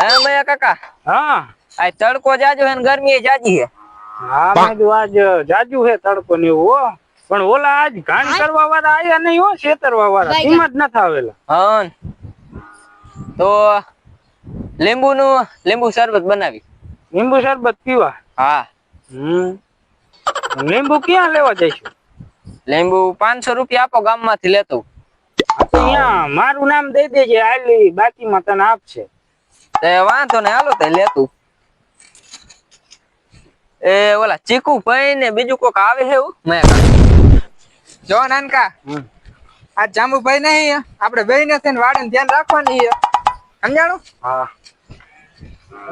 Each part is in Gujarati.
હા મયા કાકા, હા આ તડકો જાજો હે ને ગરમી જાજી હે. હા મેં કીધું આજ જાજુ હે તડકો ને એવું હો. પણ ઓલા આજ ઘાણ કરવા વાળા આયા નહીં હો, છેતરવા વાળા ટીમ જ નથી આવેલા. હા તો લીંબુ શરબત બનાવી. લીંબુ શરબત પીવા? હા. લીંબુ ક્યાં લેવા જઈશું? લીંબુ 500 રૂપિયા આપો, ગામ માંથી લેતો. હા તો અહીંયા મારું નામ દઈ દેજે, આલી બાકીમાં તને આપશે. તે વાંધો ને, હાલો તે લેતું. એ ઓલા ચીકુ ભાઈ ને બીજું કોક આવે છે એવું મેં જો નાનકા, આ જાંબુભાઈ નહીં, આપણે બે ને થઈને વાડે ધ્યાન રાખવાની છે, સમજાણું? હા.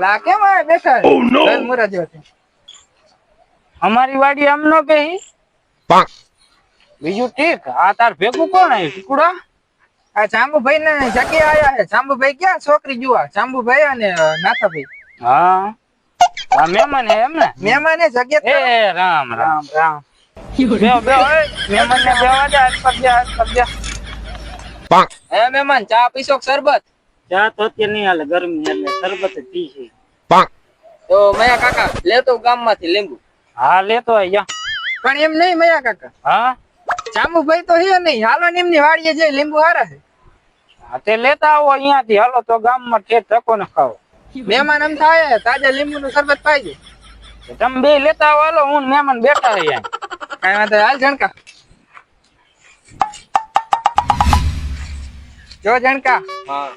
લા કેમ આવે બેઠા ઘર મુરા જેવો છે. અમારી વાડી આમ નો બેહી બીજું ઠીક. આ તાર ભેગું કોણ આવ્યું ટુકડા? આ જાંબુભાઈ ને જગ્યા આયા છે. જાંબુભાઈ ક્યાં છોકરી જોવા? જાંબુભાઈ અને નાથાભાઈ. હા આ મહેમાન હે એમ ને? મહેમાન એ જગ્યા એ રામ રામ રામ. બેહો બેહો, એ મહેમાન ને બેહવા દે. હાથ પગ દે, હાથ પગ દે. હે મહેમાન, ચા પીશો કે શરબત? ચા તો અત્યારે નહીં હાલે, ગરમી એટલે શરબત જ પીશે. તો મયા કાકા લેતો ગામ માંથી લીંબુ. હા લેતો આય જા. પણ એમ નહીં મયા કાકા, હા જાંબુભાઈ તો હે નહીં, હાલો ને એમની વાડીએ જઈ લીંબુ હારા છે. હા તે લેતા આવો અહીંયાથી. હાલો તો ગામમાં ઠેઠ ધક્કો ન ખાવો. મહેમાન એમ થાય તાજા લીંબુ નું શરબત પાઈ દે. તમે બે લેતા આવો. હાલો હું મહેમાન બેઠા રહી. કઈ વાંધો, હાલ જણકા. જો જણકા, હા.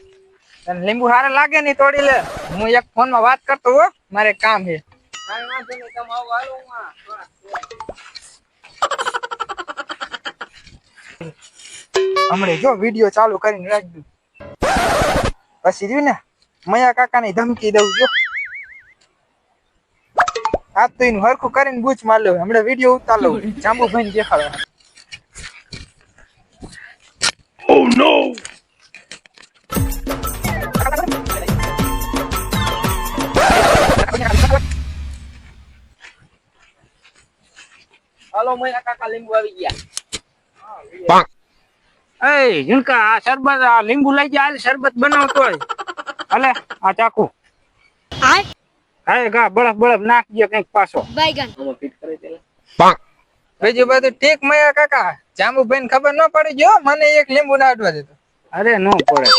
તને લીંબુ હારા લાગે ને તોડી લે. હું એક ફોન માં વાત કરતો હો, મારે કામ છે. કાઈ વાંધો નહીં, તમે આવો, હાલો હું હમણે જો વિડીયો ચાલુ કરીને રાખજો. પછી રહ્યું ને મયા કાકા ની ધમકી દઉં જો. આજ તો એનું હરખું કરીને બૂચ માર લો. હમણાં વિડીયો ઉતાર લઉં, જાંબુભાઈ ને દેખાડવા. Oh no! હાલો મયા કાકા, લીંબુ આવી ગયા. એ ઝુણકા, આ શરબત, આ લીંબુ લઈ જા. હાલ શરબત બનાવતો હોય. હાલે આ ચાકુ. હા ગા બળફ બળફ નાખજે કઈક પાછો. આમાં ફિટ કરી દેલા. બીજું બધું ઠીક મયા કાકા? જાંબુભાઈ ને ખબર ન પડી જો મને એક લીંબુ ના અડવા દેતો. અરે નો પડે.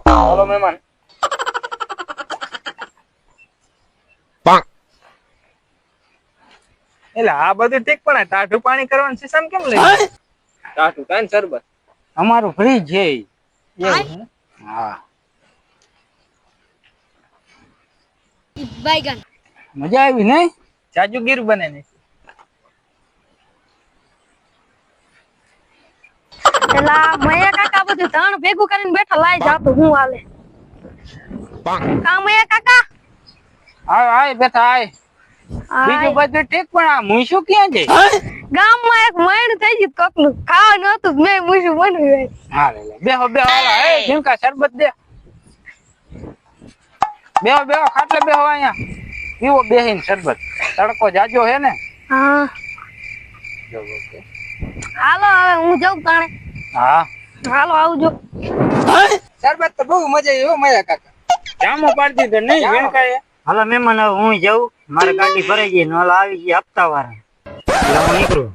હાલો મહેમાન. એટલે આ બધું ઠીક, પણ ટાઢું પાણી કરવાનું સિસ્ટમ કેમ લઈ? ટાટુ કાઈ શરબત. અમારું ફ્રીજ છે. એવું હે? હા મજા આવી નહીં? જાજુગીર બને ને. એલા મયા કાકા બધું ધણ ભેગું કરીને બેઠા. લાઈ જાતો હું હાલે. કા મયા કાકા? આય આય બેઠા આય. બીજું બધું ઠીક, પણ આ મૂછું ક્યાં છે? ગામમાં એક મણ થઈ ગયું કોકનું. ખાવા નતું મેં મૂછું બન્યું. હા લે લે બેહો બેહો. હાલો એ ઝીણકા શરબત દે. બેહો બેહો, ખાટલે બેહો. અહીંયા પીવો બેહીને શરબત. તડકો જાજો હે ને? હા હાલો હવે હું જાઉં તાણે. હા હાલો આવજો. શરબત તો બહુ મજા આવી હો મયા કાકા. જામો પાડી દીધો નહીં ઝીણકાએ? હાલો મહેમાન, હવે હું જાઉં. મારે ગાડી ભરાઈ ગઈ ને ઓલા આવી ગઈ હપ્તા વાળા. એટલે હું નીકળું.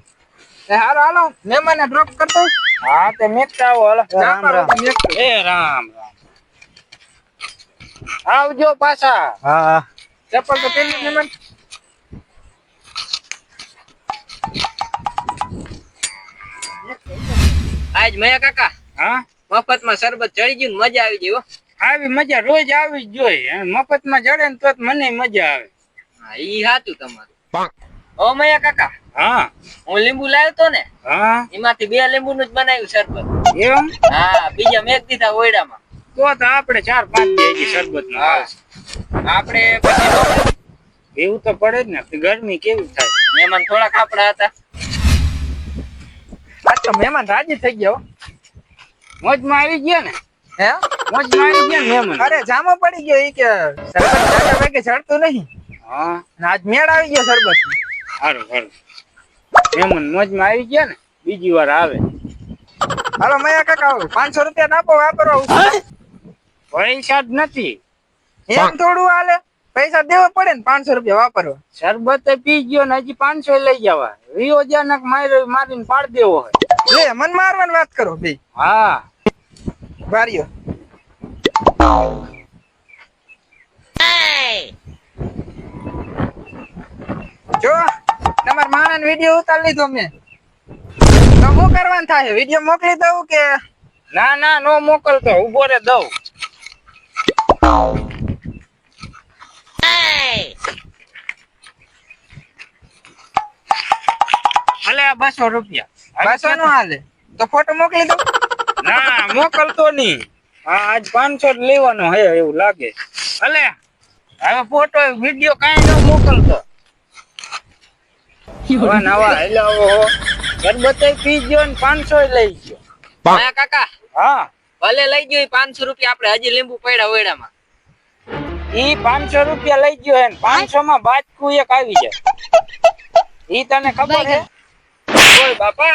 હાલો હાલો, મહેમાન ને ડ્રોપ કરતો. હા તે મેકતા આવો. હાલો રામ રામ. મેકતો. એ રામ રામ. આવજો પાછા. હા ચપ્પલ તો પહેરી મહેમાન. આજ મયા કાકા હા મફતમાં શરબત ચડી ગયું ને મજા આવી ગઈ હો. આવી મજા રોજ આવી જ જોઈએ. મફતમાં જડે ને તો મને મજા આવે. હા ઈ સાચું તમારું. ઓ મયા કાકા, હા હું લીંબુ લાવ્યો તો ને, હા એમાંથી 2 લીંબુનું જ બનાવ્યું શરબત. એમ? હા, બીજા મેક દીધા ઓયડામાં. તો આપણે 4-5 દે શરબત નો. હા. આપણે પછી નો કર્યું. એવું તો પડે જ ને. ગરમી કેવી થાય. મહેમાન થોડા કાપડા હતા. આજ તો મહેમાન રાજી થઈ ગયા હો. મોજમાં આવી ગયા ને? હે? મોજમાં આવી ગયા ને મહેમાન? અરે જામો પડી ગયો ઈ કે શરબત જાજા ભાગે ચડતું નહીં. હા અને આજ મેળ આવી ગયો શરબત. સારું સારું. મહેમાન મોજમાં આવી ગયા ને? બીજી વાર આવે. હાલો મયા કાકા 500 રૂપિયા આપો વાપરવા. પૈસા જ નથી. એમ થોડું હાલે, પૈસા દેવા પડે ને 500 રૂપિયા વાપરવા. શરબત પી ગયો ને હજી 500 લઈ જવા. વીઓ જાનક મારીને પાડ દેવો હોય. લે મન મારવાની વાત કરો બે. હા બારીઓ જો તમારા માણસ વિડીયો ઉતાર લીધો મેં, તો શું કરવાનું થાય? વિડીયો મોકલી દઉં કે? ના ના નો મોકલતો, ઉભો રે દઉં. અલે 200 રૂપિયા. 200 નો હાલે તો ફોટો મોકલી દઉં. ના મોકલતો નહીં. હા આજ 500 જ લેવાનો હે એવું લાગે. અલે હવે ફોટો વિડિયો કાંઈ ન મોકલતો. હવે નવા હેલાવો શરબત પી ગયો ને 500 લઈ ગયો. મયા કાકા હા ભલે લઈ ગયો 500 રૂપિયા, આપણે હજી લીંબુ પડ્યા ઓયડામાં. ઈ 500 રૂપિયા લઈ ગયો હે ને 500 માં બાજકું એક આવી જાય. ઈ તને ખબર છે? ઓય બાપા